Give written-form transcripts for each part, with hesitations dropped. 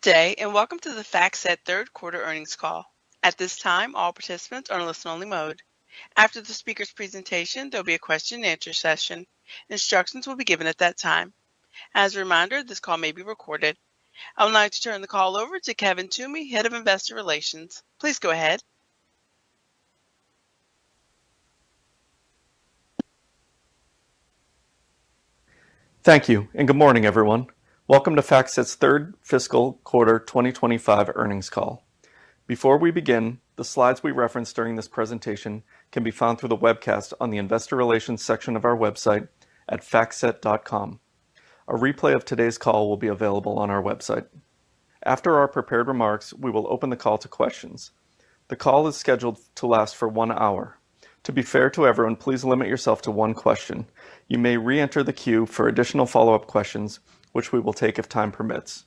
day and welcome to the Factset third quarter earnings call. At this time, all participants are in listen-only mode. After the speaker's presentation, there will be a question-and-answer session. Instructions will be given at that time. As a reminder, this call may be recorded. I would like to turn the call over to Kevin Toomey, Head of Investor Relations. Please go ahead. Thank you, and good morning, everyone. Welcome to Factset's third fiscal quarter 2025 earnings call. Before we begin, the slides we reference during this presentation can be found through the webcast on the Investor Relations section of our website at factset.com. A replay of today's call will be available on our website. After our prepared remarks, we will open the call to questions. The call is scheduled to last for 1 hour. To be fair to everyone, please limit yourself to one question. You may re-enter the queue for additional follow-up questions, which we will take if time permits.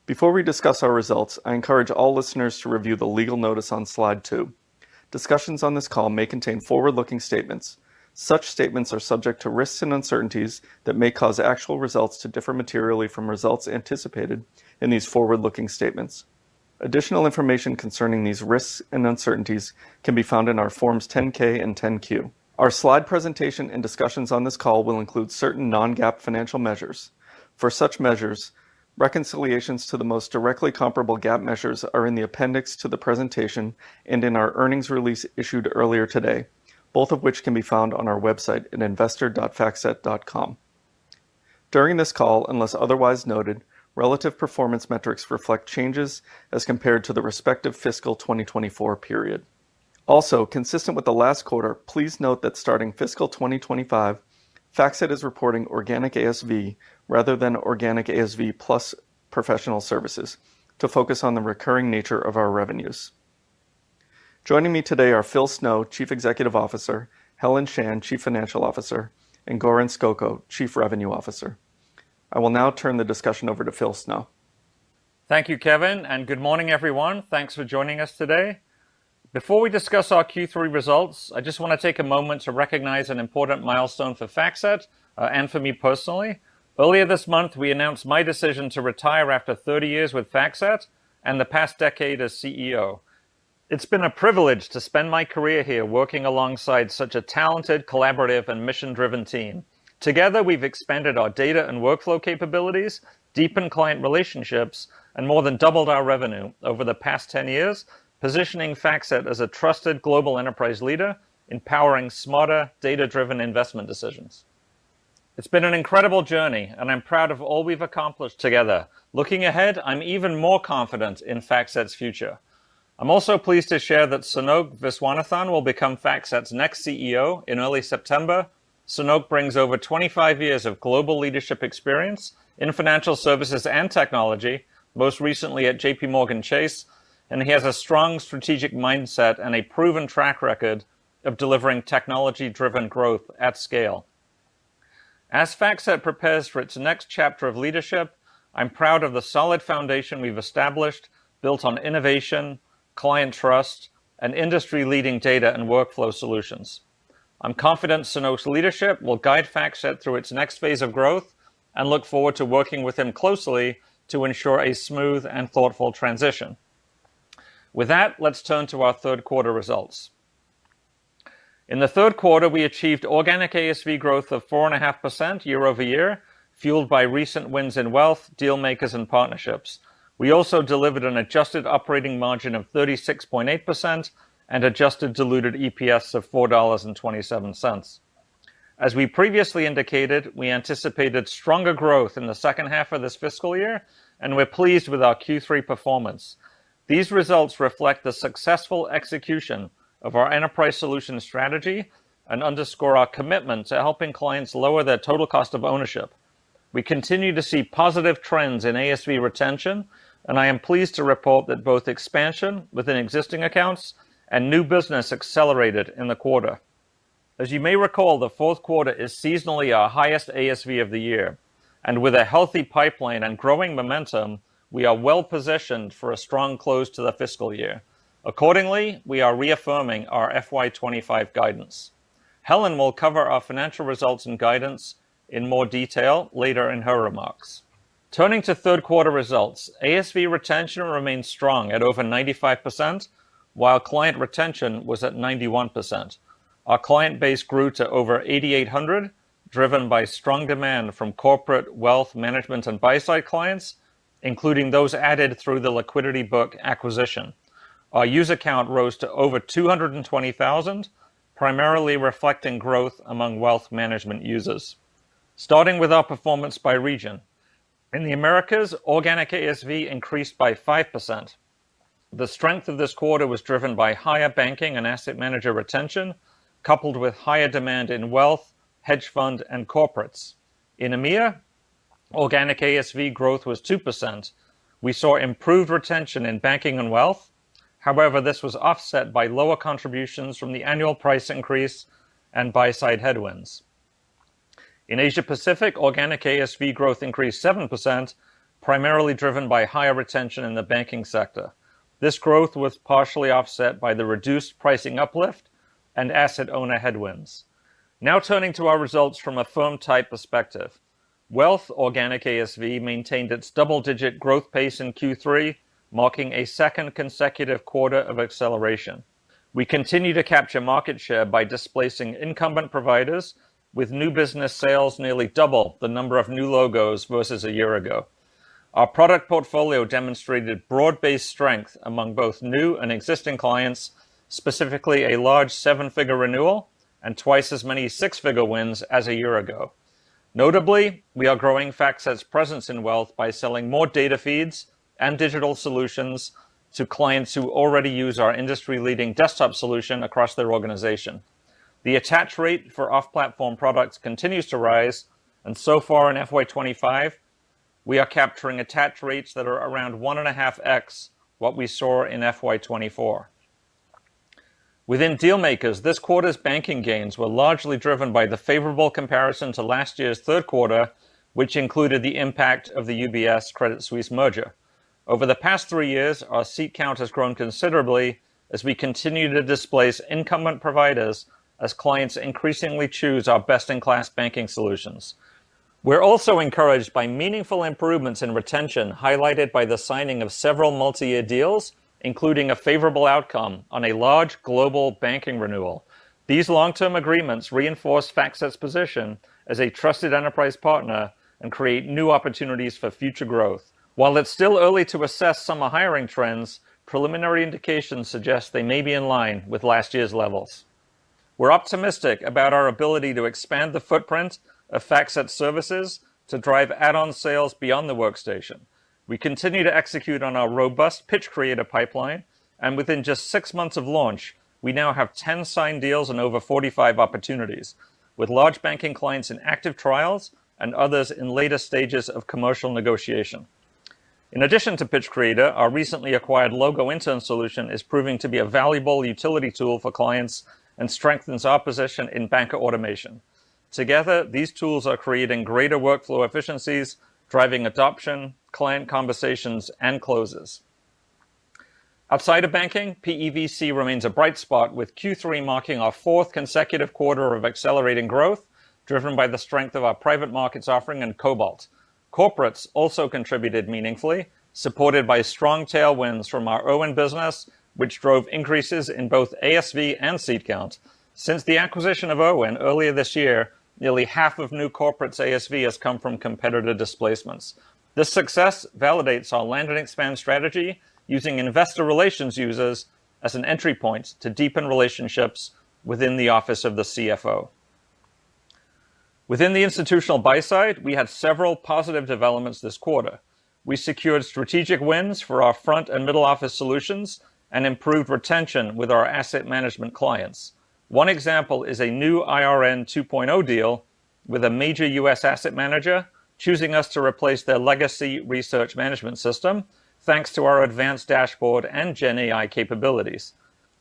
Before we discuss our results, I encourage all listeners to review the legal notice on slide 2. Discussions on this call may contain forward-looking statements. Such statements are subject to risks and uncertainties that may cause actual results to differ materially from results anticipated in these forward-looking statements. Additional information concerning these risks and uncertainties can be found in our Forms 10-K and 10-Q. Our slide presentation and discussions on this call will include certain non-GAAP financial measures. For such measures, reconciliations to the most directly comparable GAAP measures are in the appendix to the presentation and in our earnings release issued earlier today, both of which can be found on our website at investor.factset.com. During this call, unless otherwise noted, relative performance metrics reflect changes as compared to the respective fiscal 2024 period. Also, consistent with the last quarter, please note that starting fiscal 2025, Factset is reporting organic ASV rather than organic ASV plus professional services to focus on the recurring nature of our revenues. Joining me today are Phil Snow, Chief Executive Officer, Helen Shan, Chief Financial Officer, and Goran Skoko, Chief Revenue Officer. I will now turn the discussion over to Phil Snow. Thank you, Kevin, and good morning, everyone. Thanks for joining us today. Before we discuss our Q3 results, I just want to take a moment to recognize an important milestone for Factset and for me personally. Earlier this month, we announced my decision to retire after 30 years with Factset and the past decade as CEO. It's been a privilege to spend my career here working alongside such a talented, collaborative, and mission-driven team. Together, we've expanded our data and workflow capabilities, deepened client relationships, and more than doubled our revenue over the past 10 years, positioning Factset as a trusted global enterprise leader, empowering smarter, data-driven investment decisions. It's been an incredible journey, and I'm proud of all we've accomplished together. Looking ahead, I'm even more confident in Factset's future. I'm also pleased to share that Sanoke Viswanathan will become Factset's next CEO in early September. Sanoke brings over 25 years of global leadership experience in financial services and technology, most recently at JP Morgan Chase, and he has a strong strategic mindset and a proven track record of delivering technology-driven growth at scale. As Factset prepares for its next chapter of leadership, I'm proud of the solid foundation we've established, built on innovation, client trust, and industry-leading data and workflow solutions. I'm confident Sanoke's leadership will guide Factset through its next phase of growth and look forward to working with him closely to ensure a smooth and thoughtful transition. With that, let's turn to our third quarter results. In the third quarter, we achieved organic ASV growth of 4.5% year over year, fueled by recent wins in wealth, deal makers, and partnerships. We also delivered an adjusted operating margin of 36.8% and adjusted diluted EPS of $4.27. As we previously indicated, we anticipated stronger growth in the second half of this fiscal year, and we're pleased with our Q3 performance. These results reflect the successful execution of our enterprise solution strategy and underscore our commitment to helping clients lower their total cost of ownership. We continue to see positive trends in ASV retention, and I am pleased to report that both expansion within existing accounts and new business accelerated in the quarter. As you may recall, the fourth quarter is seasonally our highest ASV of the year, and with a healthy pipeline and growing momentum, we are well positioned for a strong close to the fiscal year. Accordingly, we are reaffirming our FY25 guidance. Helen will cover our financial results and guidance in more detail later in her remarks. Turning to third quarter results, ASV retention remained strong at over 95%, while client retention was at 91%. Our client base grew to over 8,800, driven by strong demand from corporate, wealth management, and buy-side clients, including those added through the Liquidity Book acquisition. Our user count rose to over 220,000, primarily reflecting growth among wealth management users. Starting with our performance by region. In the Americas, organic ASV increased by 5%. The strength of this quarter was driven by higher banking and asset manager retention, coupled with higher demand in wealth, hedge fund, and corporates. In EMEA, organic ASV growth was 2%. We saw improved retention in banking and wealth. However, this was offset by lower contributions from the annual price increase and buy-side headwinds. In Asia Pacific, organic ASV growth increased 7%, primarily driven by higher retention in the banking sector. This growth was partially offset by the reduced pricing uplift and asset owner headwinds. Now turning to our results from a firm type perspective. Wealth organic ASV maintained its double-digit growth pace in Q3, marking a second consecutive quarter of acceleration. We continue to capture market share by displacing incumbent providers, with new business sales nearly double the number of new logos versus a year ago. Our product portfolio demonstrated broad-based strength among both new and existing clients, specifically a large seven-figure renewal and twice as many six-figure wins as a year ago. Notably, we are growing Factset's presence in wealth by selling more data feeds and digital solutions to clients who already use our industry-leading desktop solution across their organization. The attach rate for off-platform products continues to rise, and so far in FY25, we are capturing attach rates that are around 1.5x what we saw in FY24. Within dealmakers, this quarter's banking gains were largely driven by the favorable comparison to last year's third quarter, which included the impact of the UBS Credit Suisse merger. Over the past 3 years, our seat count has grown considerably as we continue to displace incumbent providers as clients increasingly choose our best-in-class banking solutions. We're also encouraged by meaningful improvements in retention highlighted by the signing of several multi-year deals, including a favorable outcome on a large global banking renewal. These long-term agreements reinforce Factset's position as a trusted enterprise partner and create new opportunities for future growth. While it's still early to assess summer hiring trends, preliminary indications suggest they may be in line with last year's levels. We're optimistic about our ability to expand the footprint of Factset services to drive add-on sales beyond the workstation. We continue to execute on our robust pitch creator pipeline, and within just 6 months of launch, we now have 10 signed deals and over 45 opportunities, with large banking clients in active trials and others in later stages of commercial negotiation. In addition to Pitch Creator, our recently acquired Logo Intern solution is proving to be a valuable utility tool for clients and strengthens our position in banker automation. Together, these tools are creating greater workflow efficiencies, driving adoption, client conversations, and closes. Outside of banking, PEVC remains a bright spot, with Q3 marking our fourth consecutive quarter of accelerating growth, driven by the strength of our private markets offering and Cobalt. Corporates also contributed meaningfully, supported by strong tailwinds from our Owen business, which drove increases in both ASV and seat count. Since the acquisition of Owen earlier this year, nearly half of new corporates ASV has come from competitor displacements. This success validates our land and expand strategy, using investor relations users as an entry point to deepen relationships within the office of the CFO. Within the institutional buy side, we had several positive developments this quarter. We secured strategic wins for our front and middle office solutions and improved retention with our asset management clients. One example is a new IRN 2.0 deal with a major U.S. asset manager choosing us to replace their legacy research management system, thanks to our advanced dashboard and Gen AI capabilities.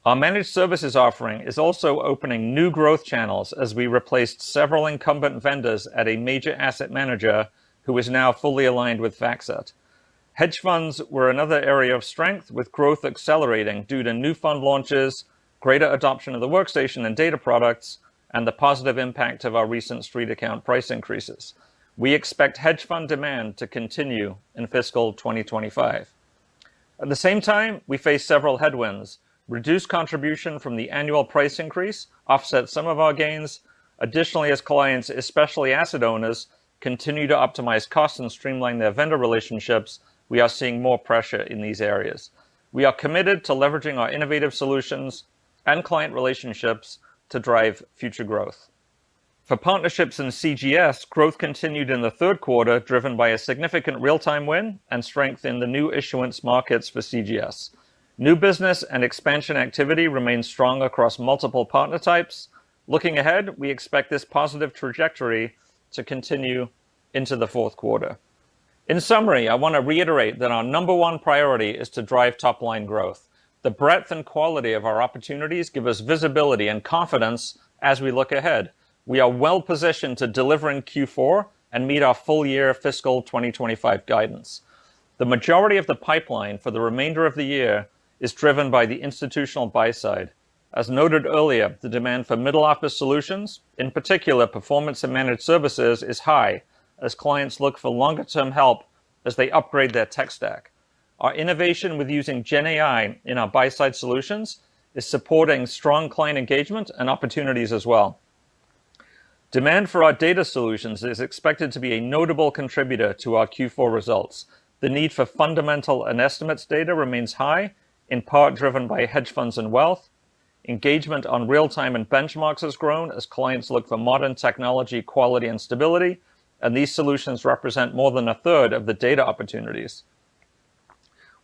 Our managed services offering is also opening new growth channels as we replaced several incumbent vendors at a major asset manager who is now fully aligned with Factset. Hedge funds were another area of strength, with growth accelerating due to new fund launches, greater adoption of the workstation and data products, and the positive impact of our recent street account price increases. we expect hedge fund demand to continue in fiscal 2025. At the same time, we face several headwinds. Reduced contribution from the annual price increase offsets some of our gains. Additionally, as clients, especially asset owners, continue to optimize costs and streamline their vendor relationships, we are seeing more pressure in these areas. We are committed to leveraging our innovative solutions and client relationships to drive future growth. For partnerships in CGS, growth continued in the third quarter, driven by a significant real-time win and strength in the new issuance markets for CGS. New business and expansion activity remains strong across multiple partner types. Looking ahead, we expect this positive trajectory to continue into the fourth quarter. In summary, I want to reiterate that our number one priority is to drive top-line growth. The breadth and quality of our opportunities give us visibility and confidence as we look ahead. We are well positioned to deliver in Q4 and meet our full-year fiscal 2025 guidance. The majority of the pipeline for the remainder of the year is driven by the institutional buy side. As noted earlier, the demand for middle office solutions, in particular performance and managed services, is high as clients look for longer-term help as they upgrade their tech stack. Our innovation with using GenAI in our buy-side solutions is supporting strong client engagement and opportunities as well. Demand for our data solutions is expected to be a notable contributor to our Q4 results. The need for fundamental and estimates data remains high, in part driven by hedge funds and wealth. Engagement on real-time and benchmarks has grown as clients look for modern technology, quality, and stability, and these solutions represent more than a third of the data opportunities.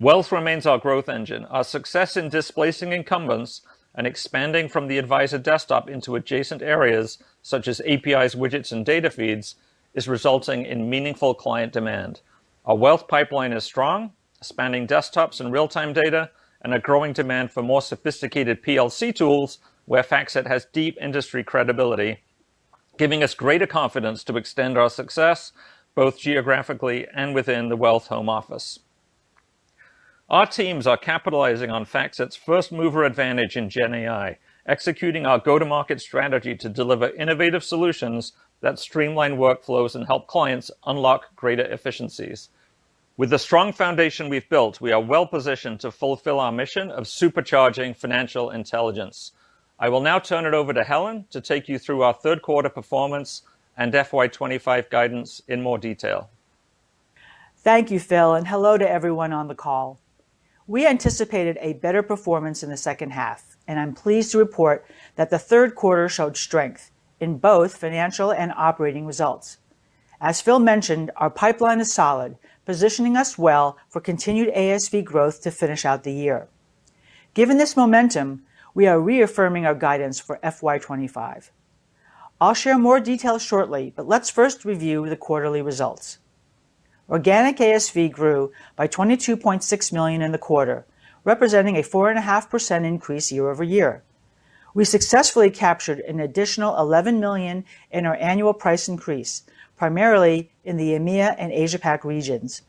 Wealth remains our growth engine. Our success in displacing incumbents and expanding from the advisor desktop into adjacent areas such as APIs, widgets, and data feeds is resulting in meaningful client demand. Our wealth pipeline is strong, spanning desktops and real-time data, and a growing demand for more sophisticated PLC tools where Factset has deep industry credibility, giving us greater confidence to extend our success both geographically and within the wealth home office. Our teams are capitalizing on Factset's first-mover advantage in GenAI, executing our go-to-market strategy to deliver innovative solutions that streamline workflows and help clients unlock greater efficiencies. With the strong foundation we've built, we are well positioned to fulfill our mission of supercharging financial intelligence. I will now turn it over to Helen to take you through our third quarter performance and FY25 guidance in more detail. Thank you, Phil, and hello to everyone on the call. We anticipated a better performance in the second half, and I'm pleased to report that the third quarter showed strength in both financial and operating results. As Phil mentioned, our pipeline is solid, positioning us well for continued ASV growth to finish out the year. Given this momentum, we are reaffirming our guidance for FY25. I'll share more details shortly, but let's first review the quarterly results. Organic ASV grew by $22.6 million in the quarter, representing a 4.5% increase year over year. We successfully captured an additional $11 million in our annual price increase, primarily in the EMEA and Asia-Pac regions.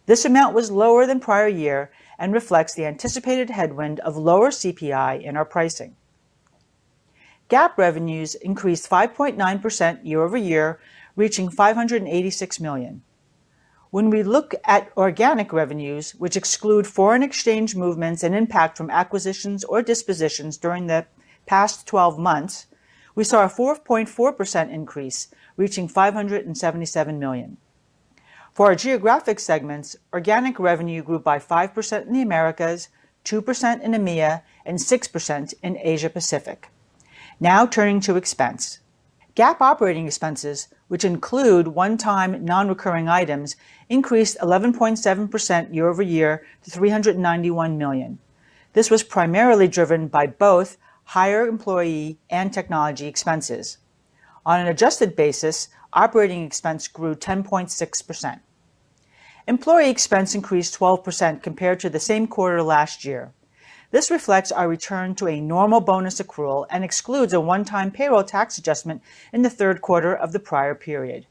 This amount was lower than prior year and reflects the anticipated headwind of lower CPI in our pricing. GAAP revenues increased 5.9% year over year, reaching $586 million. When we look at organic revenues, which exclude foreign exchange movements and impact from acquisitions or dispositions during the past 12 months, we saw a 4.4% increase, reaching $577 million. For our geographic segments, organic revenue grew by 5% in the Americas, 2% in EMEA, and 6% in Asia Pacific. Now turning to expense. GAAP operating expenses, which include one-time non-recurring items, increased 11.7% year over year to $391 million. This was primarily driven by both higher employee and technology expenses. On an adjusted basis, operating expense grew 10.6%. Employee expense increased 12% compared to the same quarter last year. This reflects our return to a normal bonus accrual and excludes a one-time payroll tax adjustment in the third quarter of the prior period.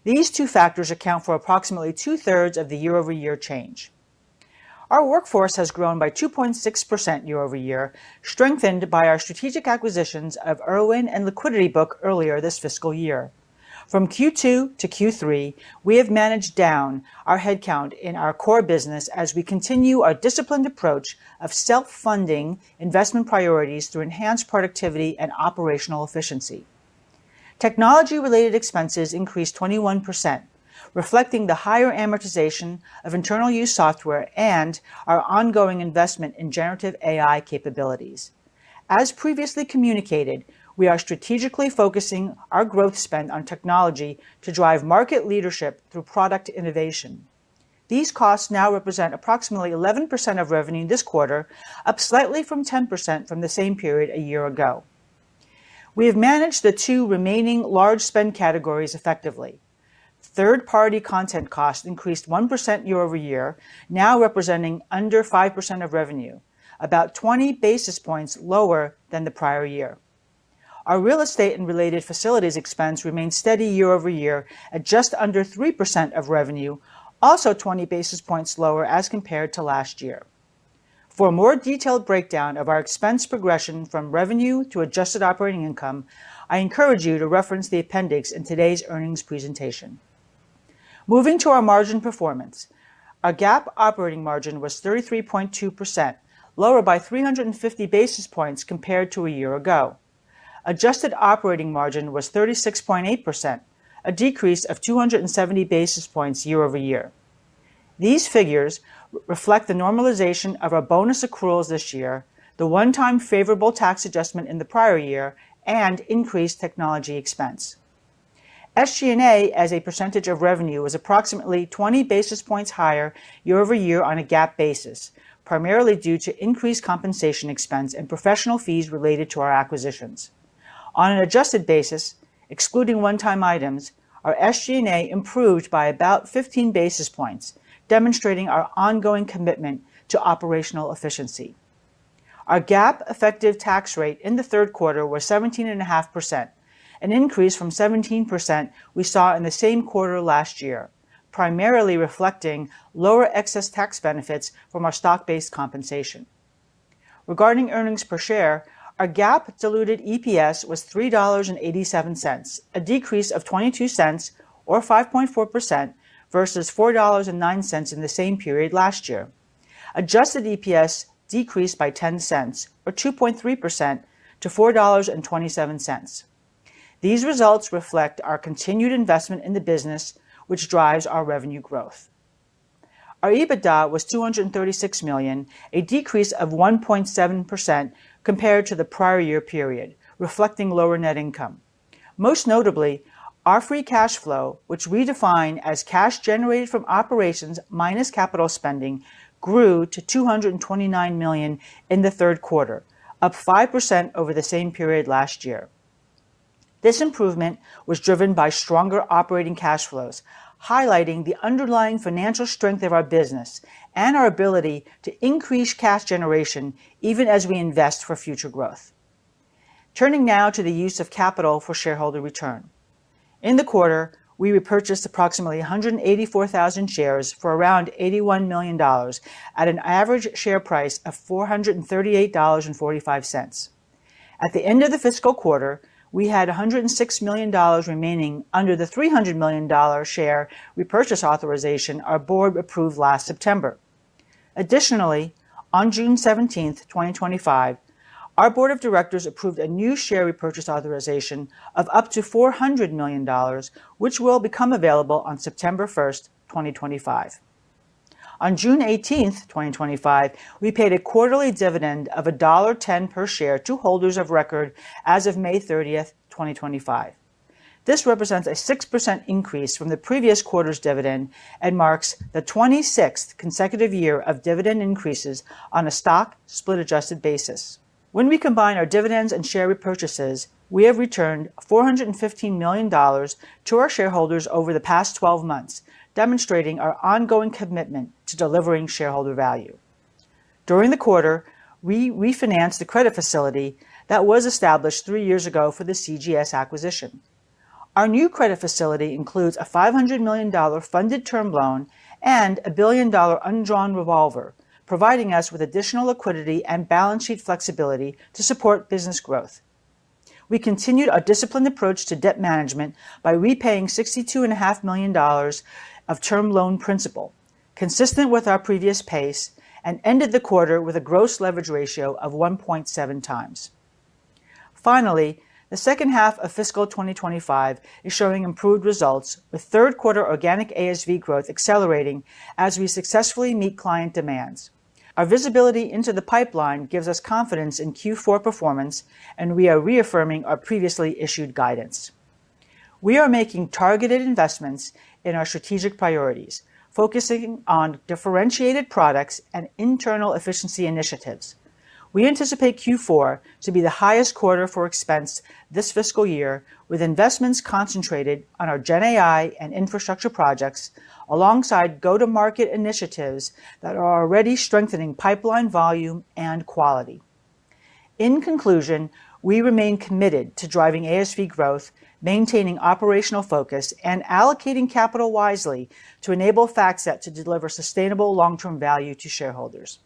These two factors account for approximately two-thirds of the year-over-year change. Our workforce has grown by 2.6% year over year, strengthened by our strategic acquisitions of Irwin and LiquidityBook earlier this fiscal year. From Q2 to Q3, we have managed down our headcount in our core business as we continue our disciplined approach of self-funding investment priorities through enhanced productivity and operational efficiency. Technology-related expenses increased 21%, reflecting the higher amortization of internal use software and our ongoing investment in generative AI capabilities. As previously communicated, we are strategically focusing our growth spend on technology to drive market leadership through product innovation. These costs now represent approximately 11% of revenue this quarter, up slightly from 10% from the same period a year ago. We have managed the two remaining large spend categories effectively. Third-party content costs increased 1% year over year, now representing under 5% of revenue, about 20 basis points lower than the prior year. Our real estate and related facilities expense remained steady year over year at just under 3% of revenue, also 20 basis points lower as compared to last year. For a more detailed breakdown of our expense progression from revenue to adjusted operating income, I encourage you to reference the appendix in today's earnings presentation. Moving to our margin performance, our GAAP operating margin was 33.2%, lower by 350 basis points compared to a year ago. Adjusted operating margin was 36.8%, a decrease of 270 basis points year over year. These figures reflect the normalization of our bonus accruals this year, the one-time favorable tax adjustment in the prior year, and increased technology expense. SG&A as a percentage of revenue was approximately 20 basis points higher year over year on a GAAP basis, primarily due to increased compensation expense and professional fees related to our acquisitions. On an adjusted basis, excluding one-time items, our SG&A improved by about 15 basis points, demonstrating our ongoing commitment to operational efficiency. Our GAAP effective tax rate in the third quarter was 17.5%, an increase from 17% we saw in the same quarter last year, primarily reflecting lower excess tax benefits from our stock-based compensation. Regarding earnings per share, our GAAP diluted EPS was $3.87, a decrease of 22 cents or 5.4% versus $4.09 in the same period last year. Adjusted EPS decreased by 10 cents or 2.3% to $4.27. These results reflect our continued investment in the business, which drives our revenue growth. Our EBITDA was $236 million, a decrease of 1.7% compared to the prior year period, reflecting lower net income. Most notably, our free cash flow, which we define as cash generated from operations minus capital spending, grew to $229 million in the third quarter, up 5% over the same period last year. This improvement was driven by stronger operating cash flows, highlighting the underlying financial strength of our business and our ability to increase cash generation even as we invest for future growth. Turning now to the use of capital for shareholder return. In the quarter, we repurchased approximately 184,000 shares for around $81 million at an average share price of $438.45. At the end of the fiscal quarter, we had $106 million remaining under the $300 million share repurchase authorization our board approved last September. Additionally, on June 17, 2025, our board of directors approved a new share repurchase authorization of up to $400 million, which will become available on September 1, 2025. On June 18, 2025, we paid a quarterly dividend of $1.10 per share to holders of record as of May 30, 2025. This represents a 6% increase from the previous quarter's dividend and marks the 26th consecutive year of dividend increases on a stock split adjusted basis. When we combine our dividends and share repurchases, we have returned $415 million to our shareholders over the past 12 months, demonstrating our ongoing commitment to delivering shareholder value. During the quarter, we refinanced the credit facility that was established 3 years ago for the CGS acquisition. Our new credit facility includes a $500 million funded term loan and a $1 billion undrawn revolver, providing us with additional liquidity and balance sheet flexibility to support business growth. We continued our disciplined approach to debt management by repaying $62.5 million of term loan principal, consistent with our previous pace, and ended the quarter with a gross leverage ratio of 1.7 times. Finally, the second half of fiscal 2025 is showing improved results, with third quarter organic ASV growth accelerating as we successfully meet client demands. Our visibility into the pipeline gives us confidence in Q4 performance, and we are reaffirming our previously issued guidance. We are making targeted investments in our strategic priorities, focusing on differentiated products and internal efficiency initiatives. We anticipate Q4 to be the highest quarter for expense this fiscal year, with investments concentrated on our GenAI and infrastructure projects, alongside go-to-market initiatives that are already strengthening pipeline volume and quality. In conclusion, we remain committed to driving ASV growth, maintaining operational focus, and allocating capital wisely to enable Factset to deliver sustainable long-term value to shareholders.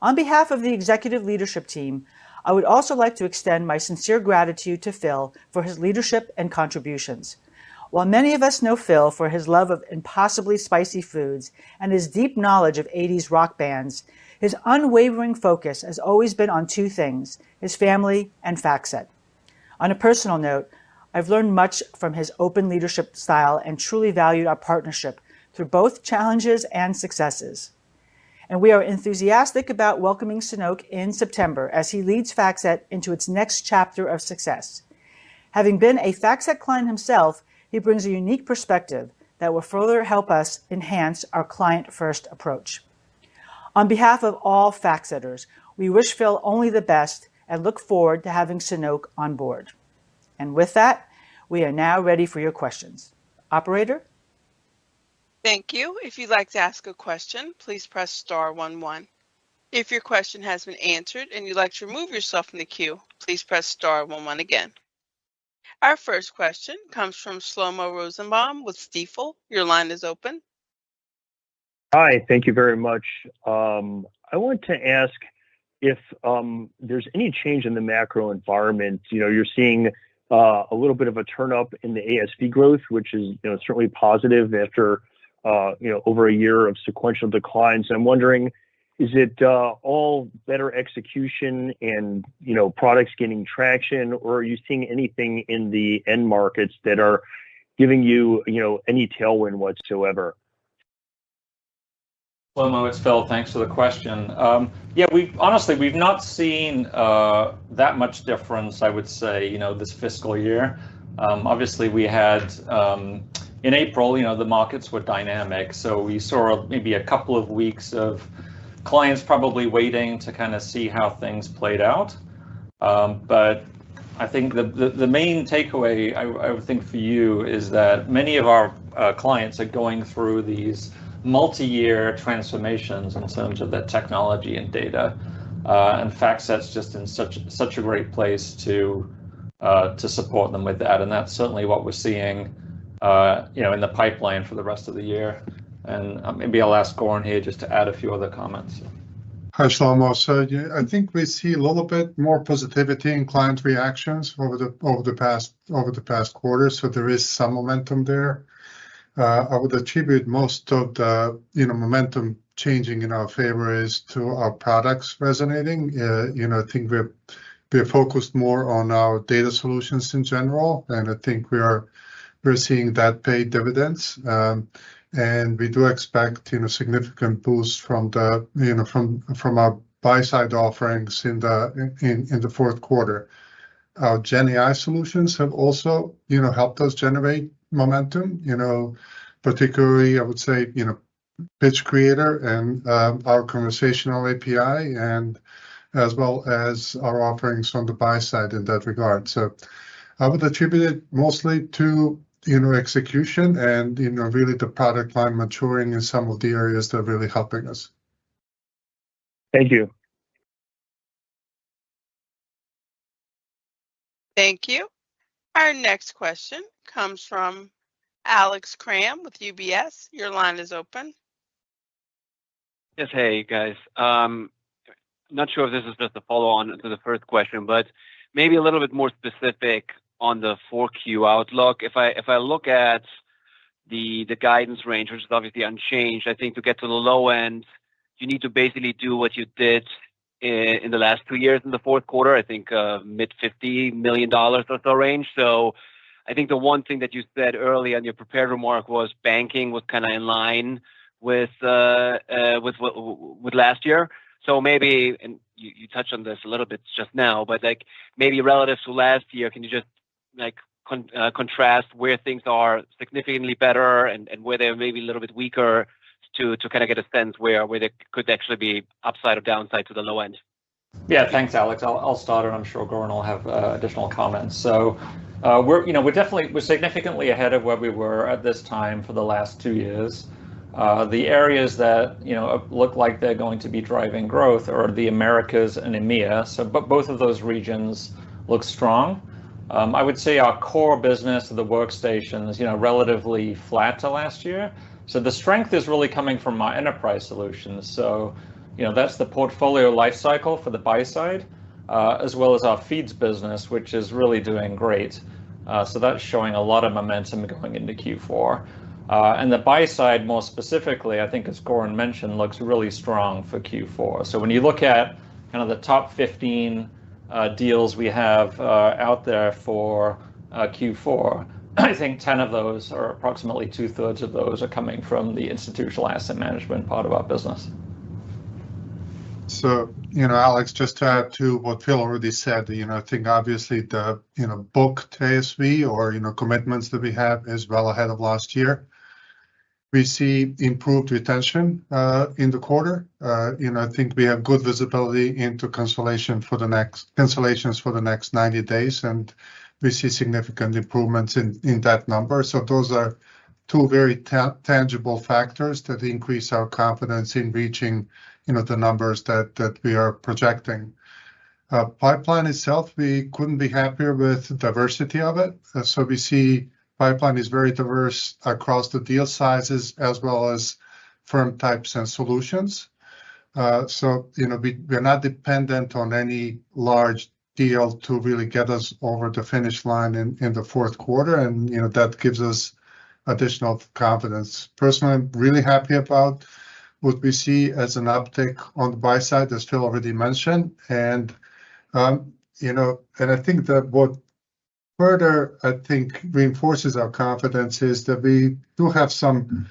On behalf of the executive leadership team, I would also like to extend my sincere gratitude to Phil for his leadership and contributions. While many of us know Phil for his love of impossibly spicy foods and his deep knowledge of 80s rock bands, his unwavering focus has always been on two things: his family and Factset. On a personal note, I've learned much from his open leadership style and truly valued our partnership through both challenges and successes. And we are enthusiastic about welcoming Sanoke in September as he leads Factset into its next chapter of success. Having been a Factset client himself, he brings a unique perspective that will further help us enhance our client-first approach. On behalf of all Factsetters, we wish Phil only the best and look forward to having Sanoke on board. And with that, we are now ready for your questions. Operator? Thank you. If you'd like to ask a question, please press star 11. If your question has been answered and you'd like to remove yourself from the queue, please press star 11 again. Our first question comes from Shlomo Rosenbaum with Stifel. Your line is open. Hi, thank you very much. I want to ask if there's any change in the macro environment. You're seeing a little bit of a turn up in the ASV growth, which is certainly positive after over a year of sequential declines. I'm wondering, is it all better execution and products gaining traction, or are you seeing anything in the end markets that are giving you any tailwind whatsoever? Shlomo, it's Phil. Thanks for the question. We've not seen that much difference, I would say, this fiscal year. Obviously, we had in April, the markets were dynamic, so we saw maybe a couple of weeks of clients probably waiting to kind of see how things played out. But I think the main takeaway I would think for you is that many of our clients are going through these multi-year transformations in terms of their technology and data, and Factset's just in such a great place to support them with that, and that's certainly what we're seeing, in the pipeline for the rest of the year. And maybe I'll ask Goran here just to add a few other comments. Hi, Shlomo. So I think we see a little bit more positivity in client reactions over the past quarter. So there is some momentum there. I would attribute most of the momentum changing in our favor is to our products resonating. I think we're focused more on our data solutions in general, and I think we're seeing that pay dividends. And we do expect significant boost from our buy side offerings in the fourth quarter. Our GenAI solutions have also helped us generate momentum. Particularly I would say Pitch Creator and our conversational API, and as well as our offerings on the buy side in that regard. So I would attribute it mostly to execution and really the product line maturing in some of the areas that are really helping us. Thank you. Thank you. Our next question comes from Alex Kramm with UBS. Your line is open. Yes, hey guys. Not sure if this is just a follow-on to the first question, but maybe a little bit more specific on the 4Q outlook. If I look at the guidance range, which is obviously unchanged, I think to get to the low end, you need to basically do what you did in the last 2 years in the fourth quarter. I think mid $50 million or so range. So I think the one thing that you said early on your prepared remark was banking was kind of in line with last year. So maybe, and you touched on this a little bit just now, but like maybe relative to last year, can you just like contrast where things are significantly better and where they're maybe a little bit weaker to kind of get a sense where there could actually be upside or downside to the low end? Yeah, thanks, Alex. I'll start, and I'm sure Goran will have additional comments. So we're significantly ahead of where we were at this time for the last 2 years. The areas that look like they're going to be driving growth are the Americas and EMEA. So, but both of those regions look strong. I would say our core business, the workstations, relatively flat to last year. So the strength is really coming from our enterprise solutions. So, that's the portfolio lifecycle for the buy side, as well as our feeds business, which is really doing great. So that's showing a lot of momentum going into Q4. And the buy side, more specifically, I think as Goran mentioned, looks really strong for Q4. So when you look at kind of the top 15 deals we have out there for Q4, I think 10 of those, or approximately 2/3 of those, are coming from the institutional asset management part of our business. So, Alex, just to add to what Phil already said, I think obviously the, booked ASV or, commitments that we have is well ahead of last year. We see improved retention in the quarter. I think we have good visibility into cancellations for the next 90 days, and we see significant improvements in that number. So those are two very tangible factors that increase our confidence in reaching, the numbers that we are projecting. Pipeline itself, we couldn't be happier with the diversity of it. So we see pipeline is very diverse across the deal sizes as well as firm types and solutions. So, we're not dependent on any large deal to really get us over the finish line in the fourth quarter. And, that gives us additional confidence. Personally, I'm really happy about what we see as an uptick on the buy side, as Phil already mentioned. And, and I think that what further, reinforces our confidence is that we do have some,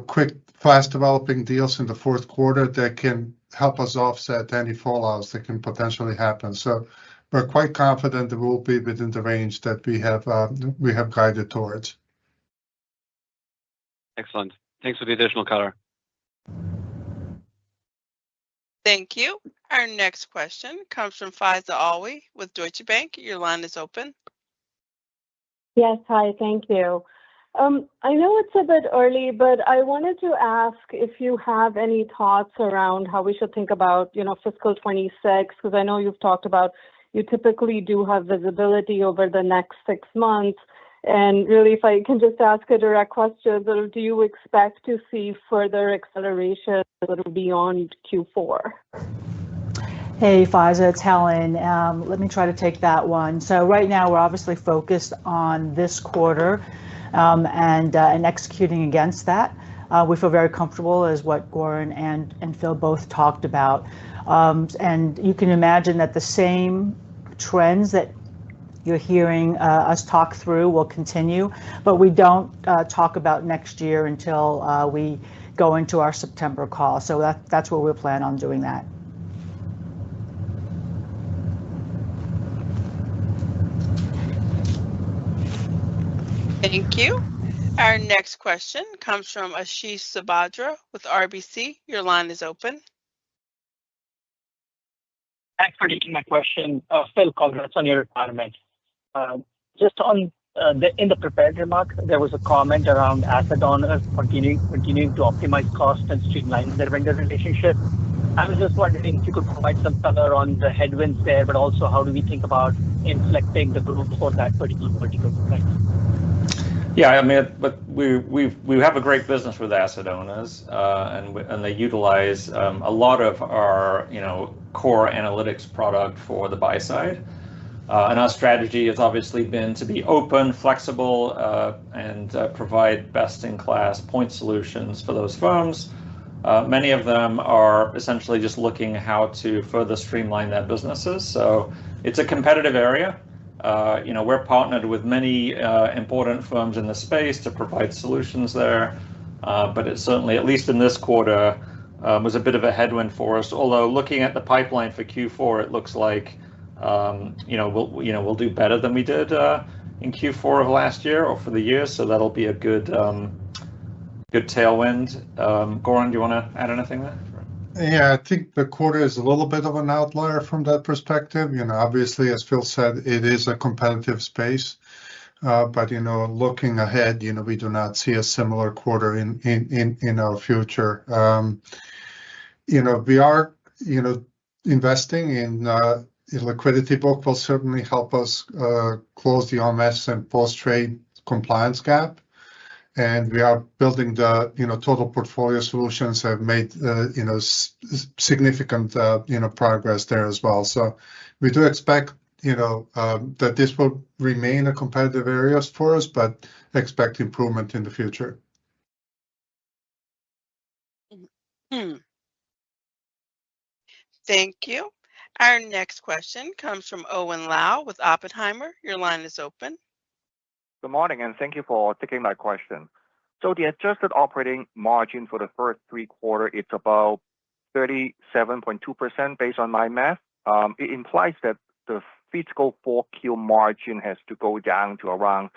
quick, fast developing deals in the fourth quarter that can help us offset any fallouts that can potentially happen. So we're quite confident that we'll be within the range that we have guided towards. Excellent. Thanks for the additional color. Thank you. Our next question comes from Faiza Alwy with Deutsche Bank. Your line is open. Yes, hi, thank you. I know it's a bit early, but I wanted to ask if you have any thoughts around how we should think about, fiscal 26, because I know you've talked about you typically do have visibility over the next 6 months. And really, if I can just ask a direct question, do you expect to see further acceleration beyond Q4? Hey, Faiza, it's Helen. Let me try to take that one. So right now, we're obviously focused on this quarter and executing against that. We feel very comfortable, as what Goran and Phil both talked about. And you can imagine that the same trends that you're hearing us talk through will continue, but we don't talk about next year until we go into our September call. So that's where we'll plan on doing that. Thank you. Our next question comes from Ashish Sabadra with RBC. Your line is open. Thanks for taking my question. Phil, congrats on your retirement. Just on in the prepared remarks, there was a comment around asset owners continuing to optimize costs and streamline their vendor relationship. I was just wondering if you could provide some color on the headwinds there, but also how do we think about inflecting the growth for that particular vertical? Thanks. Yeah, but we have a great business with asset owners, and they utilize a lot of our core analytics product for the buy side. And our strategy has obviously been to be open, flexible, and provide best-in-class point solutions for those firms. Many of them are essentially just looking how to further streamline their businesses. So it's a competitive area. We're partnered with many important firms in the space to provide solutions there. But it certainly, at least in this quarter, was a bit of a headwind for us. Although looking at the pipeline for Q4, it looks like we'll do better than we did in Q4 of last year or for the year. So that'll be a good tailwind. Goran, do you want to add anything there? Yeah, I think the quarter is a little bit of an outlier from that perspective. Obviously, as Phil said, it is a competitive space. But looking ahead, we do not see a similar quarter in our future. We are, investing in liquidity book will certainly help us close the RMS and post-trade compliance gap. And we are building the, total portfolio solutions have made, significant, progress there as well. So we do expect, that this will remain a competitive area for us, but expect improvement in the future. Thank you. Our next question comes from Owen Lau with Oppenheimer. Your line is open. Good morning, and thank you for taking my question. So the adjusted operating margin for the first three quarters, it's about 37.2% based on my math. It implies that the fiscal 4Q margin has to go down to around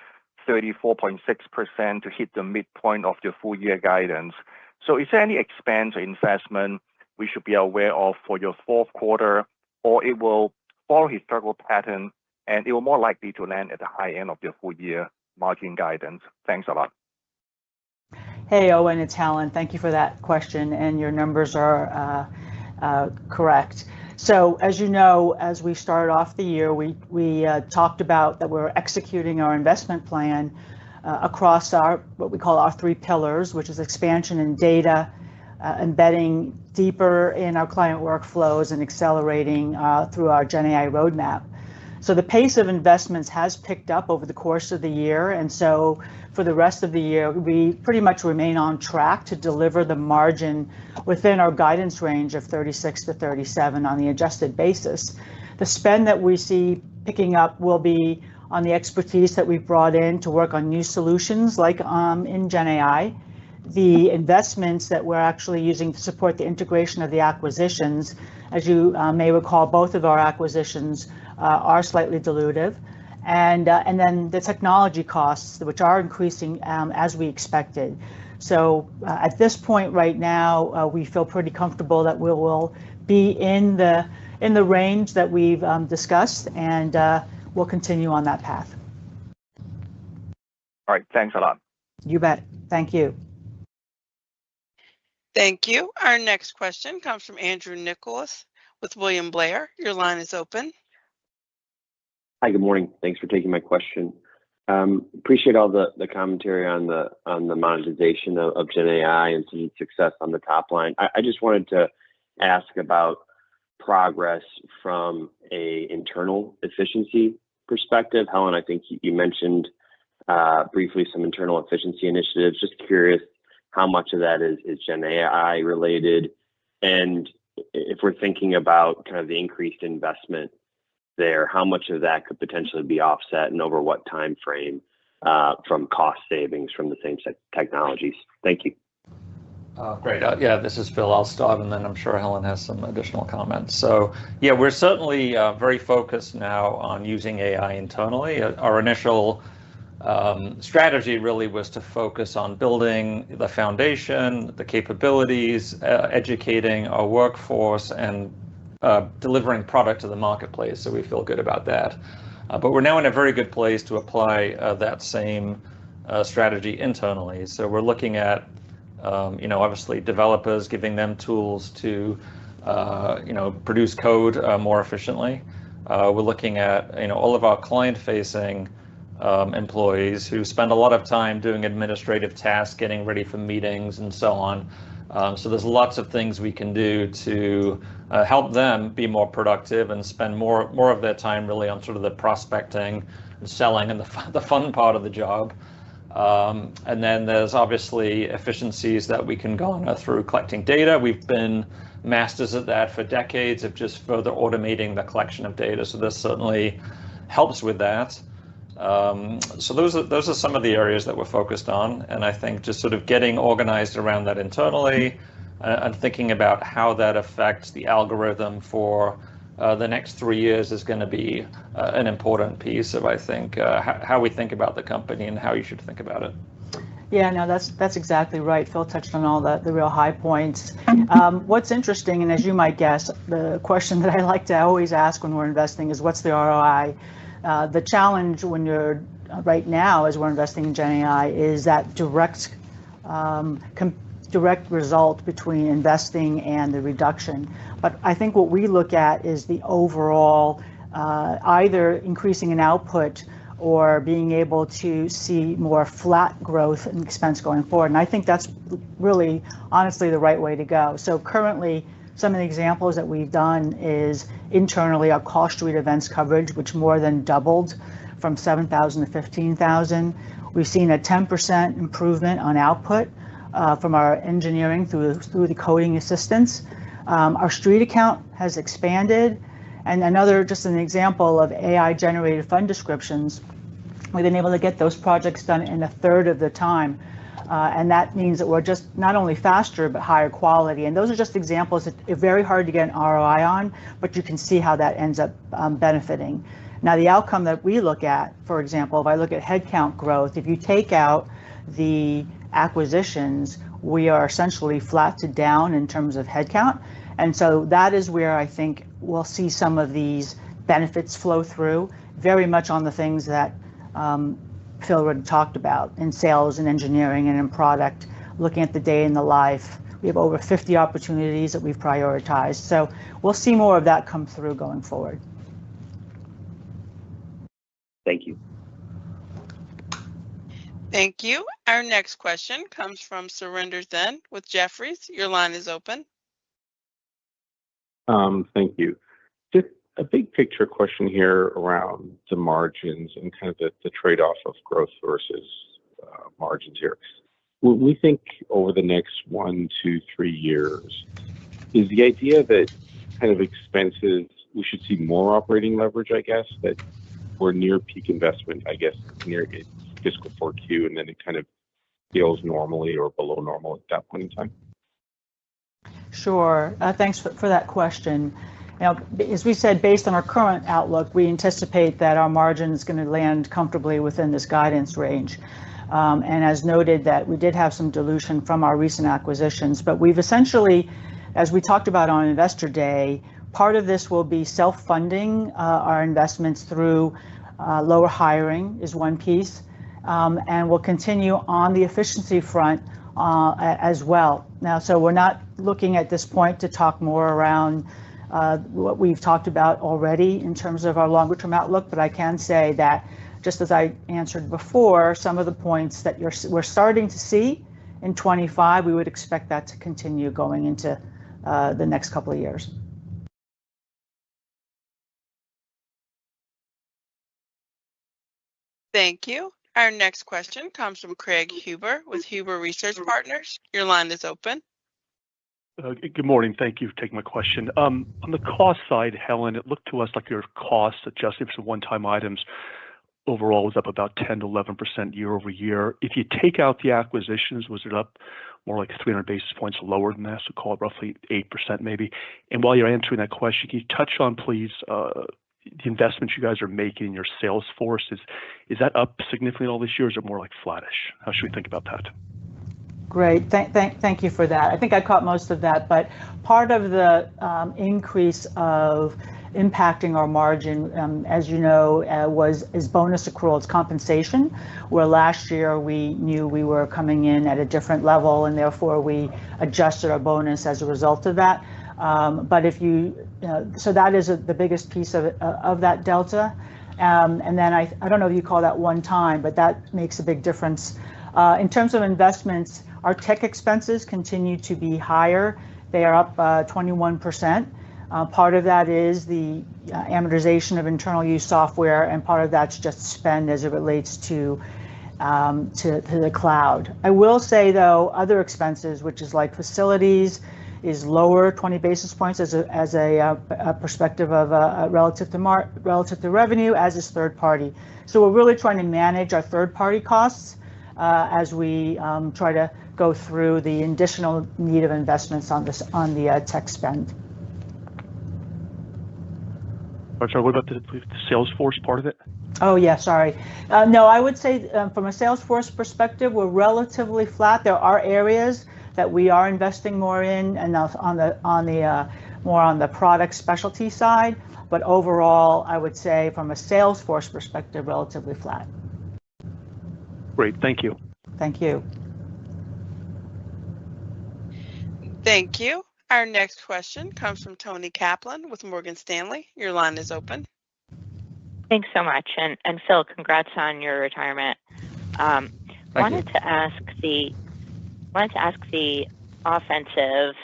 34.6% to hit the midpoint of the full year guidance. So is there any expense or investment we should be aware of for your fourth quarter, or it will follow historical pattern and it will more likely to land at the high end of your full year margin guidance? Thanks a lot. Hey, Owen, it's Helen. Thank you for that question, and your numbers are correct. So as you know, as we started off the year, we talked about that we're executing our investment plan across what we call our three pillars, which is expansion in data, embedding deeper in our client workflows, and accelerating through our GenAI roadmap. So the pace of investments has picked up over the course of the year, and so for the rest of the year, we pretty much remain on track to deliver the margin within our guidance range of 36 to 37 on the adjusted basis. The spend that we see picking up will be on the expertise that we've brought in to work on new solutions like in GenAI, the investments that we're actually using to support the integration of the acquisitions. As you may recall, both of our acquisitions are slightly dilutive, and then the technology costs, which are increasing as we expected. So at this point right now, we feel pretty comfortable that we will be in the range that we've discussed, and we'll continue on that path. All right, thanks a lot. You bet. Thank you. Thank you. Our next question comes from Andrew Nicholas with William Blair. Your line is open. Hi, good morning. Thanks for taking my question. Appreciate all the commentary on the monetization of GenAI and some success on the top line. I just wanted to ask about progress from a internal efficiency perspective. Helen, I think you mentioned briefly some internal efficiency initiatives. Just curious how much of that is GenAI related, and if we're thinking about kind of the increased investment there, how much of that could potentially be offset and over what time frame from cost savings from the same technologies? Thank you. Great. Yeah, this is Phil. I'll start, and then I'm sure Helen has some additional comments. So yeah, we're certainly very focused now on using AI internally. Our initial strategy really was to focus on building the foundation, the capabilities, educating our workforce, and delivering product to the marketplace. So we feel good about that. But we're now in a very good place to apply that same strategy internally. So we're looking at, obviously developers, giving them tools to, produce code more efficiently. We're looking at, all of our client-facing employees who spend a lot of time doing administrative tasks, getting ready for meetings and so on. So there's lots of things we can do to help them be more productive and spend more of their time really on sort of the prospecting and selling and the fun part of the job. And then there's obviously efficiencies that we can garner through collecting data. We've been masters at that for decades, of just further automating the collection of data. So this certainly helps with that. So those are some of the areas that we're focused on, and I think just sort of getting organized around that internally and thinking about how that affects the algorithm for the next 3 years is going to be an important piece of, I think, how we think about the company and how you should think about it. Yeah, no, that's exactly right. Phil touched on all the real high points. What's interesting, and as you might guess, the question that I like to always ask when we're investing is, what's the ROI? The challenge when you're right now, as we're investing in Gen AI, is that direct result between investing and the reduction. But I think what we look at is the overall, either increasing in output or being able to see more flat growth in expense going forward. And I think that's really, honestly, the right way to go. So currently, some of the examples that we've done is internally our call street events coverage, which more than doubled from 7,000 to 15,000. We've seen a 10% improvement on output from our engineering through the coding assistance. Our street account has expanded. And just an example of AI-generated fund descriptions, we've been able to get those projects done in a third of the time. And that means that we're just not only faster, but higher quality. And those are just examples that are very hard to get an ROI on, but you can see how that ends up benefiting. Now, the outcome that we look at, for example, if I look at headcount growth, if you take out the acquisitions, we are essentially flat to down in terms of headcount. And so that is where I think we'll see some of these benefits flow through, very much on the things that Phil already talked about in sales and engineering and in product, looking at the day in the life. We have over 50 opportunities that we've prioritized. So we'll see more of that come through going forward. Thank you. Thank you. Our next question comes from Surinder Thind with Jefferies. Your line is open. Thank you. Just a big picture question here around the margins and kind of the trade-off of growth versus margins here. When we think over the next 1, 2, 3 years, is the idea that kind of expenses, we should see more operating leverage, I guess, that we're near peak investment, I guess, near fiscal 4Q, and then it kind of feels normally or below normal at that point in time? Sure. Thanks for that question. Now, as we said, based on our current outlook, we anticipate that our margin is going to land comfortably within this guidance range. And as noted, that we did have some dilution from our recent acquisitions, but we've essentially, as we talked about on Investor Day, part of this will be self-funding our investments through lower hiring is one piece, and we'll continue on the efficiency front as well. Now, so we're not looking at this point to talk more around what we've talked about already in terms of our longer term outlook, but I can say that just as I answered before, some of the points that we're starting to see in 25, we would expect that to continue going into the next couple of years. Thank you. Our next question comes from Craig Huber with Huber Research Partners. Your line is open. Good morning. Thank you for taking my question. On the cost side, Helen, it looked to us like your costs adjusted for some one-time items overall was up about 10 to 11% year over year. If you take out the acquisitions, was it up more like 300 basis points lower than that? So call it roughly 8% maybe. And while you're answering that question, can you touch on, please, the investments you guys are making in your sales force? Is that up significantly all this year, or is it more like flattish? How should we think about that? Great. Thank you for that. I think I caught most of that, but part of the increase of impacting our margin, as you know, is bonus accruals compensation, where last year we knew we were coming in at a different level, and therefore we adjusted our bonus as a result of that. But if so that is the biggest piece of that delta. And then I don't know if you call that one time, but that makes a big difference. In terms of investments, Our tech expenses continue to be higher. They are up 21%. Part of that is the amortization of internal use software, and part of that's just spend as it relates to the cloud. I will say, though, other expenses, which is like facilities, is lower 20 basis points as a perspective of relative to revenue, as is third party. So we're really trying to manage our third party costs as we try to go through the additional need of investments on the tech spend. Sorry, what about the Salesforce part of it? Oh, yeah, sorry. No, I would say from a Salesforce perspective, we're relatively flat. There are areas that we are investing more in, and more on the product specialty side. But overall, I would say from a Salesforce perspective, relatively flat. Great, thank you. Thank you. Thank you. Our next question comes from Toni Kaplan with Morgan Stanley. Your line is open. Thanks so much, and Phil, congrats on your retirement. Wanted to ask the offensive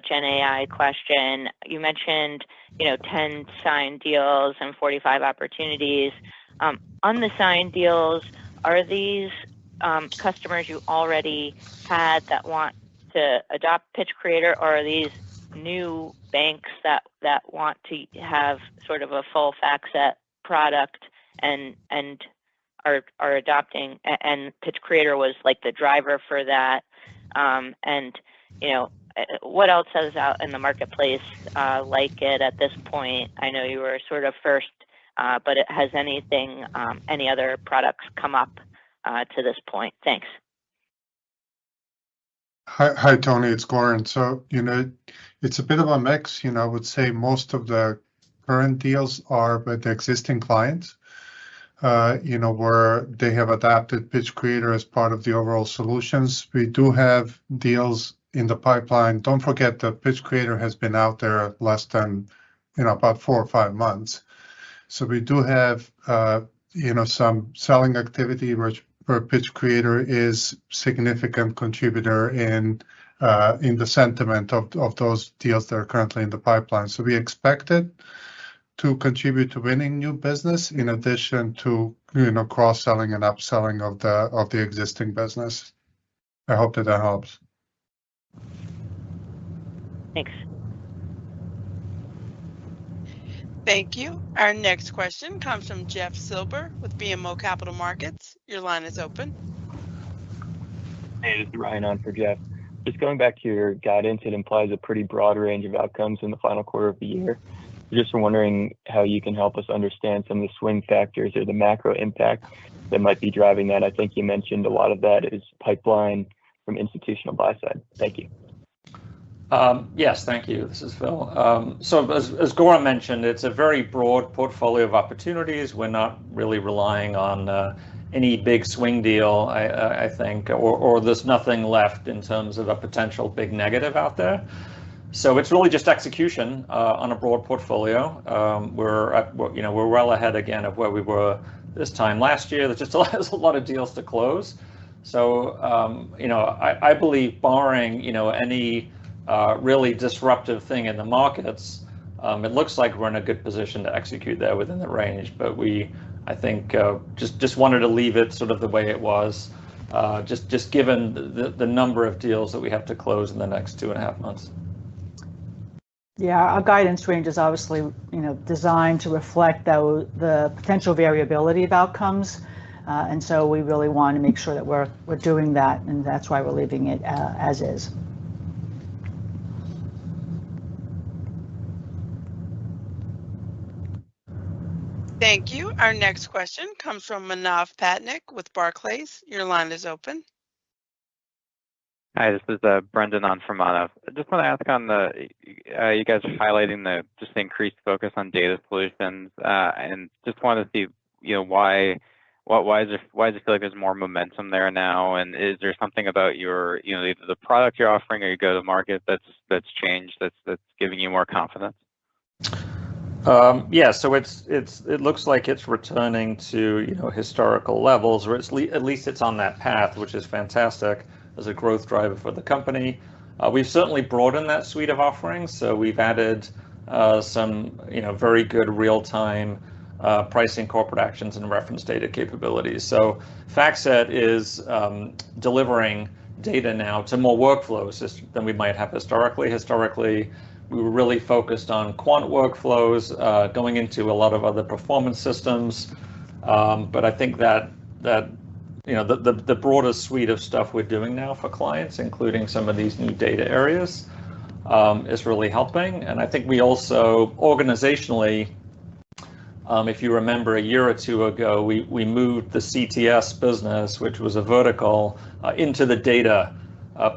Gen AI question. You mentioned 10 signed deals and 45 opportunities. On the signed deals, are these customers you already had that want to adopt Pitch Creator, or are these new banks that want to have sort of a full Factset product and are adopting, and Pitch Creator was like the driver for that? And what else is out in the marketplace like it at this point? I know you were sort of first, but has any other products come up to this point? Thanks. Hi, Tony, it's Goran. So, it's a bit of a mix. I would say most of the current deals are with the existing clients, where they have adapted Pitch Creator as part of the overall solutions. We do have deals in the pipeline. Don't forget that Pitch Creator has been out there less than, about 4 or 5 months. So we do have, some selling activity where Pitch Creator is significant contributor in the sentiment of those deals that are currently in the pipeline. So we expect it to contribute to winning new business in addition to cross-selling and upselling of the existing business. I hope that helps. Thanks. Thank you. Our next question comes from Jeff Silber with BMO Capital Markets. Your line is open. Hey, this is Ryan on for Jeff. Just going back to your guidance, it implies a pretty broad range of outcomes in the final quarter of the year. Just wondering how you can help us understand some of the swing factors or the macro impact that might be driving that. I think you mentioned a lot of that is pipeline from institutional buy side. Thank you. Yes, thank you. This is Phil. So as Goran mentioned, it's a very broad portfolio of opportunities. We're not really relying on any big swing deal, I think, or there's nothing left in terms of a potential big negative out there. So it's really just execution on a broad portfolio. We're well ahead again of where we were this time last year. There's just a lot of deals to close. So I believe barring any really disruptive thing in the markets, it looks like we're in a good position to execute there within the range. But I think just wanted to leave it sort of the way it was, just given the number of deals that we have to close in the next 2.5 months. Yeah, our guidance range is obviously designed to reflect the potential variability of outcomes, and so we really want to make sure that we're doing that, and that's why we're leaving it as is. Thank you. Our next question comes from Manav Patnaik with Barclays. Your line is open. Hi, this is Brendan on for Manav. I just want to ask on you guys are highlighting the increased focus on data solutions, and just want to see why does it feel like there's more momentum there now, and is there something about your either the product you're offering or your go to market that's changed that's giving you more confidence? Yeah, so it looks like it's returning to historical levels, or at least it's on that path, which is fantastic. as a growth driver for the company. We've certainly broadened that suite of offerings, so we've added some very good real-time pricing, corporate actions, and reference data capabilities. So Factset is delivering data now to more workflows than we might have historically. Historically, we were really focused on quant workflows, going into a lot of other performance systems. But I think that the broader suite of stuff we're doing now for clients, including some of these new data areas, is really helping. And I think we also, organizationally, if you remember a year or two ago, we moved the CTS business, which was a vertical, into the data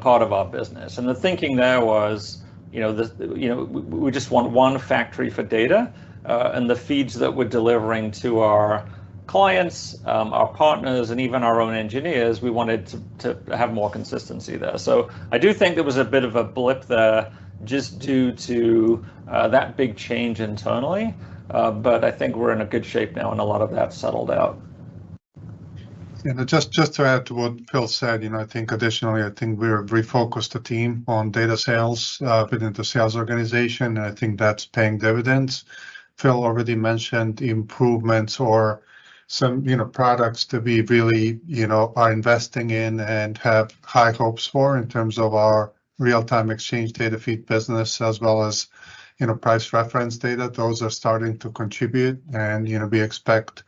part of our business. And the thinking there was, we just want one factory for data, and the feeds that we're delivering to our clients, our partners, and even our own engineers, we wanted to have more consistency there. So I do think there was a bit of a blip there just due to that big change internally. But I think we're in a good shape now, and a lot of that's settled out. And just to add to what Phil said, I think additionally, I think we've refocused the team on data sales within the sales organization, and I think that's paying dividends. Phil already mentioned improvements or some products that we really are investing in and have high hopes for in terms of our real-time exchange data feed business, as well as price reference data. Those are starting to contribute, and we expect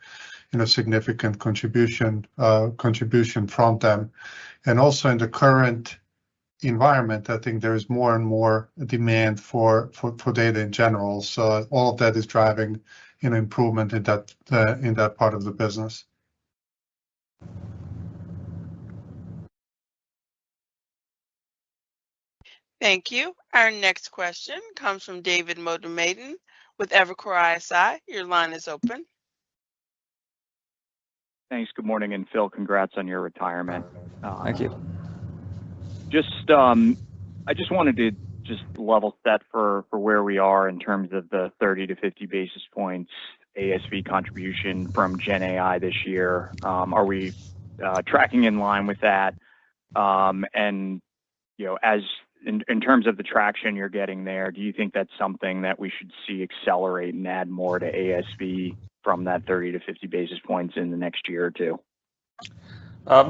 significant contribution from them. And also in the current environment, I think there is more and more demand for data in general. So all of that is driving improvement in that part of the business. Thank you. Our next question comes from David Motemaden with Evercore ISI. Your line is open. Thanks. Good morning, and Phil, congrats on your retirement. Thank you. I just wanted to level set for where we are in terms of the 30 to 50 basis points ASV contribution from Gen AI this year. Are we tracking in line with that? And as in terms of the traction you're getting there, do you think that's something that we should see accelerate and add more to ASV from that 30 to 50 basis points in the next year or two?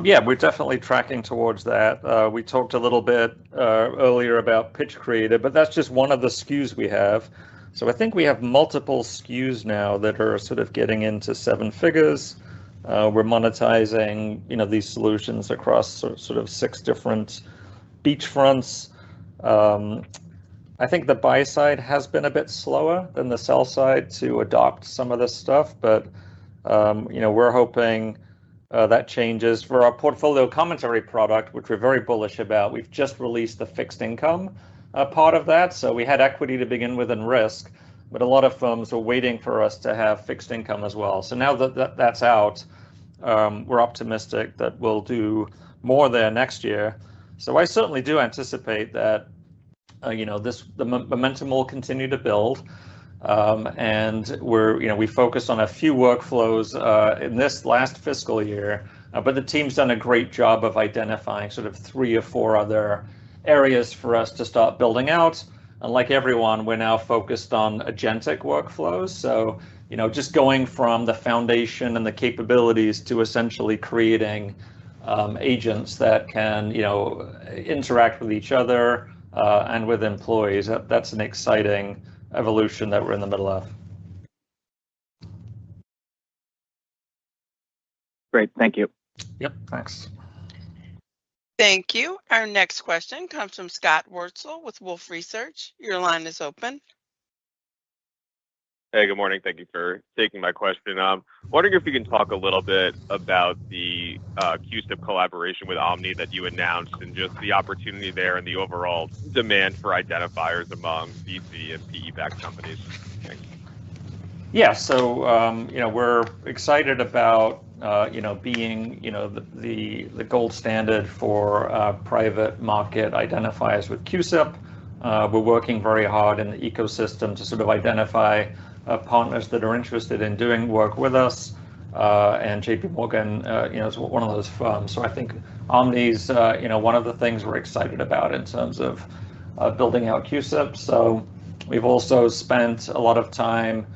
Yeah, we're definitely tracking towards that. We talked a little bit earlier about Pitch Creator, but that's just one of the SKUs we have. So I think we have multiple SKUs now that are sort of getting into seven figures. We're monetizing, these solutions across sort of 6 different beachfronts. I think the buy side has been a bit slower than the sell side to adopt some of this stuff, but we're hoping that changes. For our portfolio commentary product, which we're very bullish about, we've just released the fixed income part of that. So we had equity to begin with and risk, but a lot of firms are waiting for us to have fixed income as well. So now that that's out, we're optimistic that we'll do more there next year. So I certainly do anticipate that the momentum will continue to build, and we focused on a few workflows in this last fiscal year, but the team's done a great job of identifying sort of 3 or 4 other areas for us to start building out. And like everyone, we're now focused on agentic workflows. So just going from the foundation and the capabilities to essentially creating agents that can interact with each other and with employees. That's an exciting evolution that we're in the middle of. Great. Thank you. Yep. Thanks. Thank you. Our next question comes from Scott Wurtzel with Wolfe Research. Your line is open. Hey, good morning. Thank you for taking my question. Wondering if you can talk a little bit about the QSIP collaboration with Omni that you announced, and just the opportunity there and the overall demand for identifiers among VC and PE-backed companies. Thanks. Yeah, so we're excited about being the gold standard for private market identifiers with QSIP. We're working very hard in the ecosystem to sort of identify partners that are interested in doing work with us. and JP Morgan, is one of those firms. So I think Omni's, one of the things we're excited about in terms of building out QSIP. So we've also spent a lot of time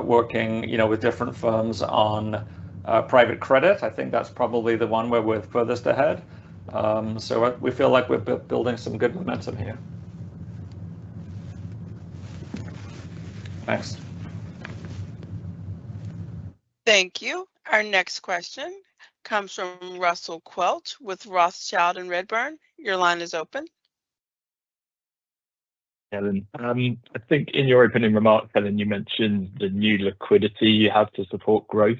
working, with different firms on private credit. I think that's probably the one where we're furthest ahead. So we feel like we're building some good momentum here. Thanks. Thank you. Our next question comes from Russell Quelch with Rothschild and Redburn. Your line is open. Helen, I think in your opening remarks, Helen, you mentioned the new liquidity you have to support growth.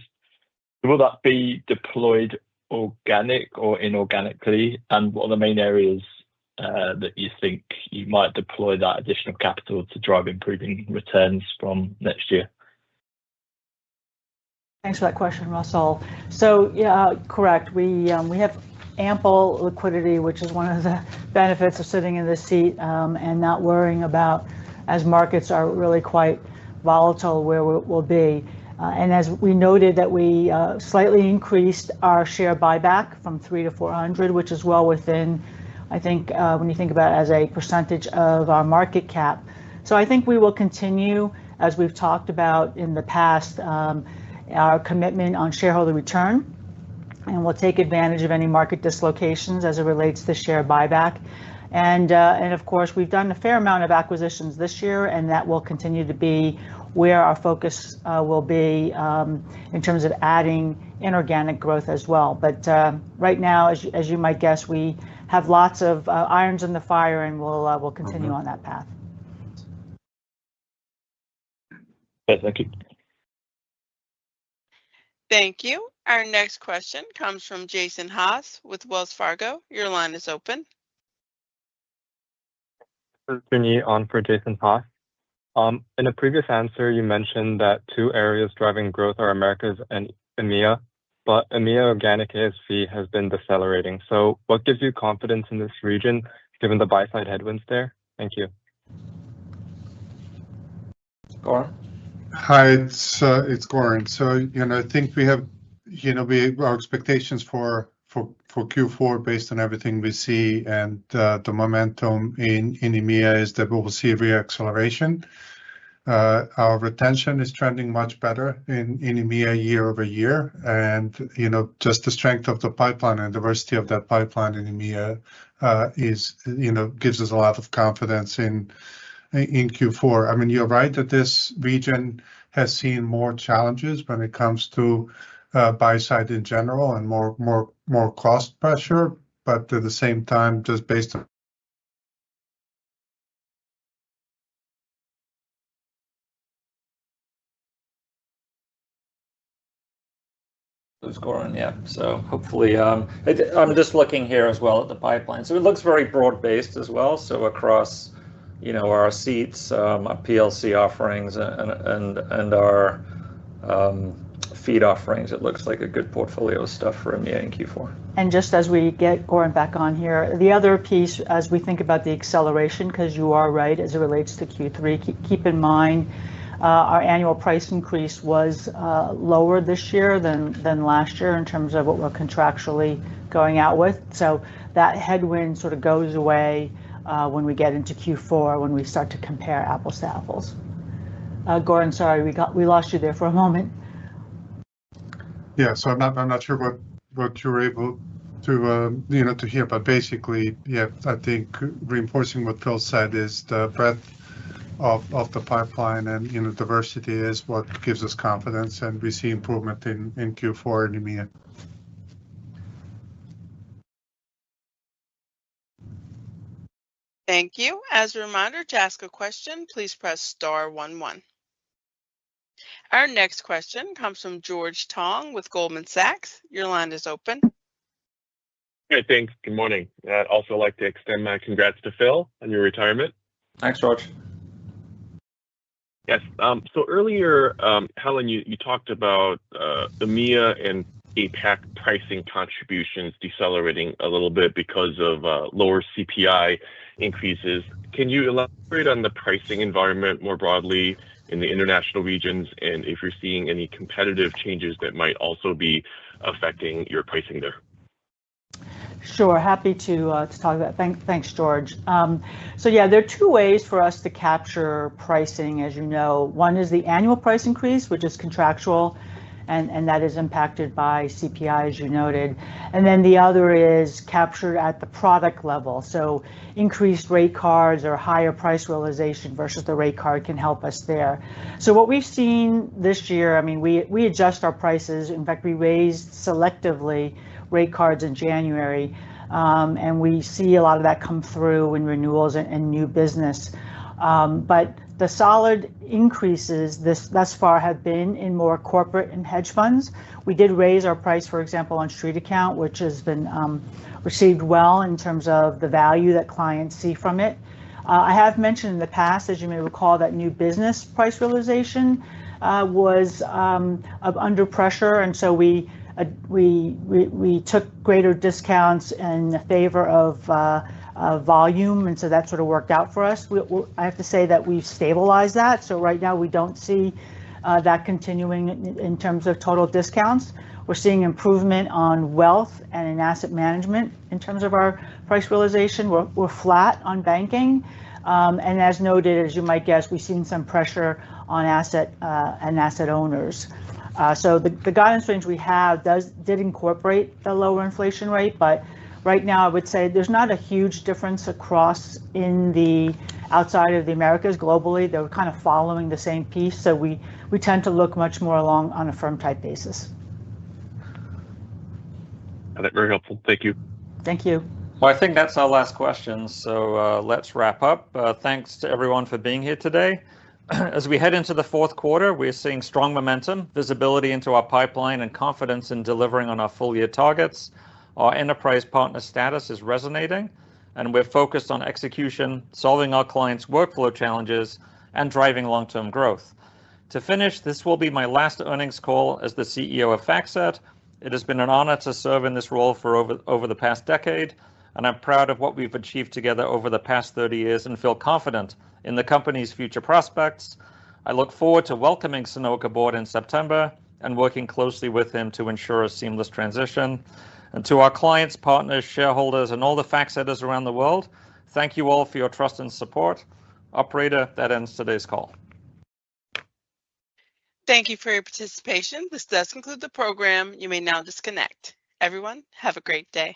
Will that be deployed organic or inorganically? And what are the main areas that you think you might deploy that additional capital to drive improving returns from next year? Thanks for that question, Russell. So, yeah, correct. We have ample liquidity, which is one of the benefits of sitting in this seat and not worrying about, as markets are really quite volatile, where we'll be. And as we noted that we slightly increased our share buyback from 300 to 400, which is well within, I think, when you think about it as a percentage of our market cap. So I think we will continue, as we've talked about in the past, our commitment on shareholder return, and we'll take advantage of any market dislocations as it relates to share buyback. And of course, we've done a fair amount of acquisitions this year, and that will continue to be where our focus will be in terms of adding inorganic growth as well. But right now, as you might guess, we have lots of irons in the fire, and we'll continue on that path. Okay, thank you. Thank you. Our next question comes from Jason Haas with Wells Fargo. Your line is open. This is Vinny on for Jason Haas. In a previous answer, you mentioned that two areas driving growth are Americas and EMEA, but EMEA organic ASV has been decelerating. So what gives you confidence in this region, given the buy-side headwinds there? Thank you. Goran? Hi, it's Goran. So, I think we have, our expectations for Q4 based on everything we see and the momentum in EMEA is that we will see a reacceleration. Our retention is trending much better in EMEA year over year, and just the strength of the pipeline and diversity of that pipeline in EMEA gives us a lot of confidence in Q4. I mean, you're right that this region has seen more challenges when it comes to buy side in general and more cost pressure, but at the same time, just based on Goran, yeah. So hopefully, I'm just looking here as well at the pipeline. So it looks very broad-based as well. So across, our seats, our PLC offerings, and our feed offerings, it looks like a good portfolio of stuff for EMEA in Q4. And just as we get Goran back on here, the other piece, as we think about the acceleration, because you are right, as it relates to Q3, keep in mind our annual price increase was lower this year than last year in terms of what we're contractually going out with. So that headwind sort of goes away when we get into Q4, when we start to compare apples to apples. Goran, sorry, we lost you there for a moment. Yeah, so I'm not sure what you were able to to hear, but basically, yeah, I think reinforcing what Phil said is the breadth of the pipeline and diversity is what gives us confidence, and we see improvement in Q4 in EMEA. Thank you. As a reminder, to ask a question, please press star 11. Our next question comes from George Tong with Goldman Sachs. Your line is open. Hey, thanks. Good morning. I'd also like to extend my congrats to Phil on your retirement. Thanks, George. Yes. So earlier, Helen, you talked about EMEA and APAC pricing contributions decelerating a little bit because of lower CPI increases. Can you elaborate on the pricing environment more broadly in the international regions, and if you're seeing any competitive changes that might also be affecting your pricing there. Sure, happy to talk about. Thanks, George. So yeah, there are two ways for us to capture pricing, as you know. One is the annual price increase, which is contractual, and that is impacted by CPI, as you noted. And then the other is captured at the product level. So increased rate cards or higher price realization versus the rate card can help us there. So what we've seen this year, I mean, we adjust our prices. In fact, we raised selectively rate cards in January, and we see a lot of that come through in renewals and new business. But the solid increases thus far have been in more corporate and hedge funds. We did raise our price, for example, on Street Account, which has been received well in terms of the value that clients see from it. I have mentioned in the past, as you may recall, that new business price realization was under pressure, and so we took greater discounts in favor of volume, and so that sort of worked out for us. I have to say that we've stabilized that, so right now we don't see that continuing in terms of total discounts. We're seeing improvement on wealth and in asset management in terms of our price realization. We're flat on banking, and as noted, as you might guess, we've seen some pressure on asset owners. So the guidance range we have did incorporate the lower inflation rate, but right now I would say there's not a huge difference across outside of the Americas globally. They're kind of following the same piece, so we tend to look much more along on a firm type basis. That's very helpful. Thank you. Thank you. Well, I think that's our last question, so let's wrap up. Thanks to everyone for being here today. As we head into the fourth quarter, we're seeing strong momentum, visibility into our pipeline, and confidence in delivering on our full-year targets. Our enterprise partner status is resonating, and we're focused on execution, solving our clients' workflow challenges, and driving long-term growth. To finish, this will be my last earnings call as the CEO of Factset. It has been an honor to serve in this role for over the past decade, and I'm proud of what we've achieved together over the past 30 years and feel confident in the company's future prospects. I look forward to welcoming Sanoke aboard in September and working closely with him to ensure a seamless transition. And to our clients, partners, shareholders, and all the Factsetters around the world, thank you all for your trust and support. Operator, that ends today's call. Thank you for your participation. This does conclude the program. You may now disconnect. Everyone, have a great day.